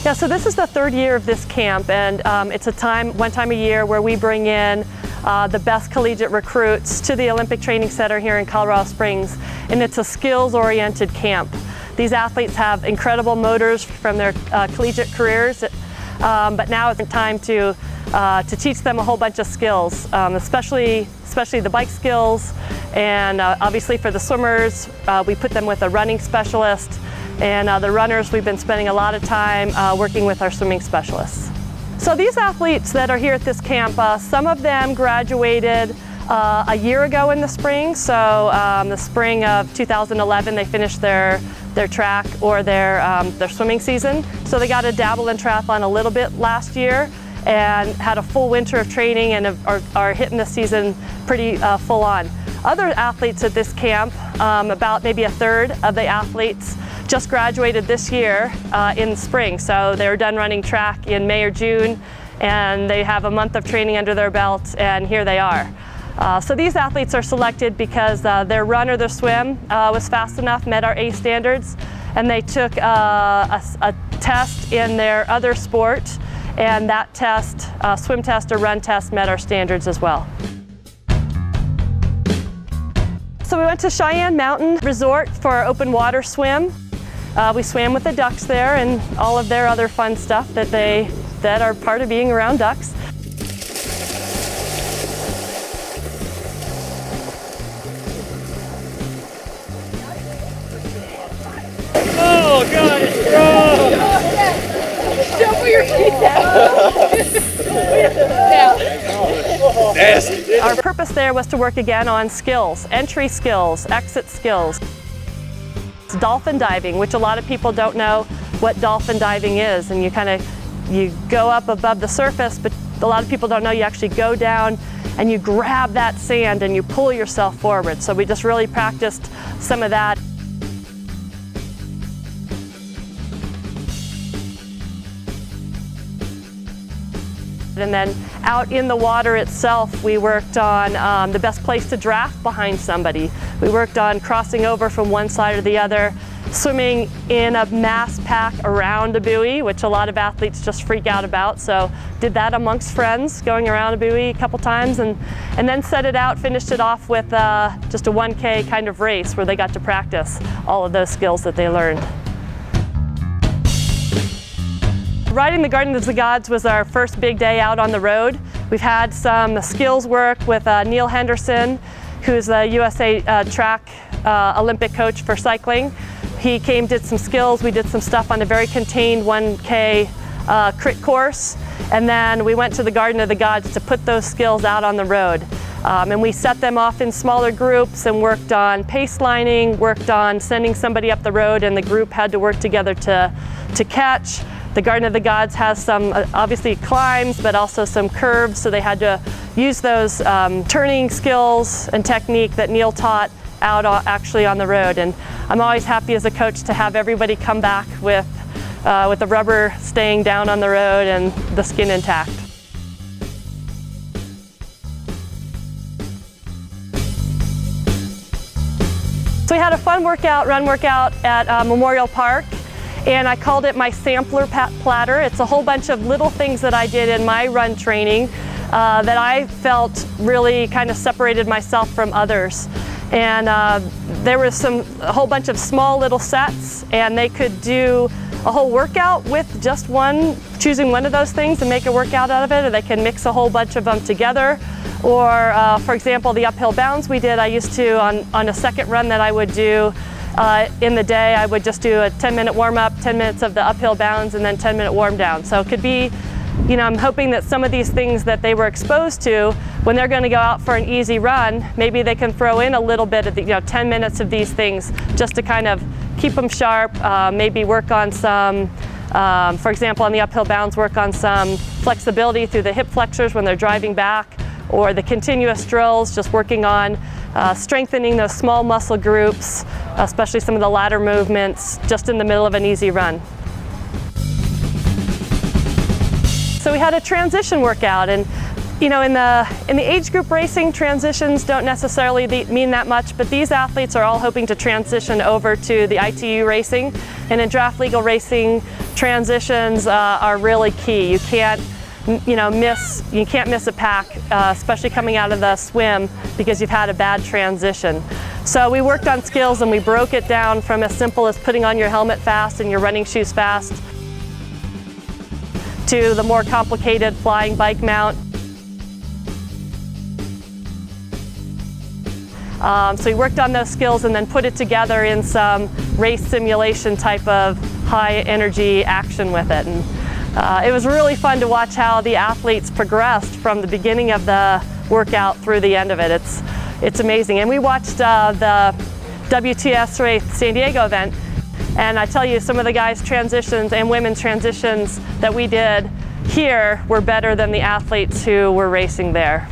Yeah, so this is the third year of this camp, and it's one time a year where we bring in the best collegiate recruits to the Olympic Training Center here in Colorado Springs, and it's a skills-oriented camp. These athletes have incredible motors from their collegiate careers, but now it's time to teach them a whole bunch of skills, especially the bike skills, and obviously for the swimmers, we put them with a running specialist, and the runners, we've been spending a lot of time working with our swimming specialists. So these athletes that are here at this camp, some of them graduated a year ago in the spring. So the spring of 2011, they finished their track or their swimming season. So they got to dabble in triathlon a little bit last year and had a full winter of training and are hitting the season pretty full on. Other athletes at this camp, about maybe a third of the athletes, just graduated this year in the spring. So they were done running track in May or June, and they have a month of training under their belt, and here they are. So these athletes are selected because their run or their swim was fast enough, met our A standards, and they took a test in their other sport, and that test, swim test or run test, met our standards as well. So we went to Cheyenne Mountain Resort for our open water swim. We swam with the ducks there and all of their other fun stuff that are part of being around ducks. Oh God, it's gross! Don't put your feet down. Nasty. Our purpose there was to work again on skills, entry skills, exit skills. Dolphin diving, which a lot of people don't know what dolphin diving is, and you go up above the surface, but a lot of people don't know you actually go down and you grab that sand and you pull yourself forward. So we just really practiced some of that. And then out in the water itself, we worked on the best place to draft behind somebody. We worked on crossing over from one side or the other, swimming in a mass pack around a buoy, which a lot of athletes just freak out about. So did that amongst friends, going around a buoy a couple times, and then set it out, finished it off with just a 1K kind of race where they got to practice all of those skills that they learned. Riding the Garden of the Gods was our first big day out on the road. We've had some skills work with Neil Henderson, who's the USA track Olympic coach for cycling. He came, did some skills. We did some stuff on a very contained 1K crit course. And then we went to the Garden of the Gods to put those skills out on the road. And we set them off in smaller groups and worked on pace lining, worked on sending somebody up the road, and the group had to work together to catch. The Garden of the Gods has some, obviously, climbs, but also some curves, so they had to use those turning skills and technique that Neil taught out actually on the road. And I'm always happy as a coach to have everybody come back with the rubber staying down on the road and the skin intact. So we had a fun workout, run workout at Memorial Park. And I called it my sampler platter. It's a whole bunch of little things that I did in my run training that I felt really kind of separated myself from others. And there was a whole bunch of small little sets, and they could do a whole workout with just choosing one of those things and make a workout out of it, or they can mix a whole bunch of them together. Or for example, the uphill bounds we did, I used to, on a second run that I would do, in the day, I would just do a 10-minute warm-up, 10 minutes of the uphill bounds, and then 10-minute warm down. So it could be, I'm hoping that some of these things that they were exposed to, when they're going to go out for an easy run, maybe they can throw in a little bit of the, 10 minutes of these things just to kind of keep them sharp, maybe work on some, for example, on the uphill bounds, work on some flexibility through the hip flexors when they're driving back, or the continuous drills, just working on strengthening those small muscle groups, especially some of the ladder movements, just in the middle of an easy run. So we had a transition workout, and You know, in the age group racing, transitions don't necessarily mean that much, but these athletes are all hoping to transition over to the ITU racing. And in draft legal racing, transitions are really key. You can't miss a pack, especially coming out of the swim, because you've had a bad transition. So we worked on skills and we broke it down from as simple as putting on your helmet fast and your running shoes fast to the more complicated flying bike mount. So we worked on those skills and then put it together in some race simulation type of high energy action with it. And it was really fun to watch how the athletes progressed from the beginning of the workout through the end of it. It's amazing. And we watched the WTS Race San Diego event, and I tell you, some of the guys' transitions and women's transitions that we did here were better than the athletes who were racing there.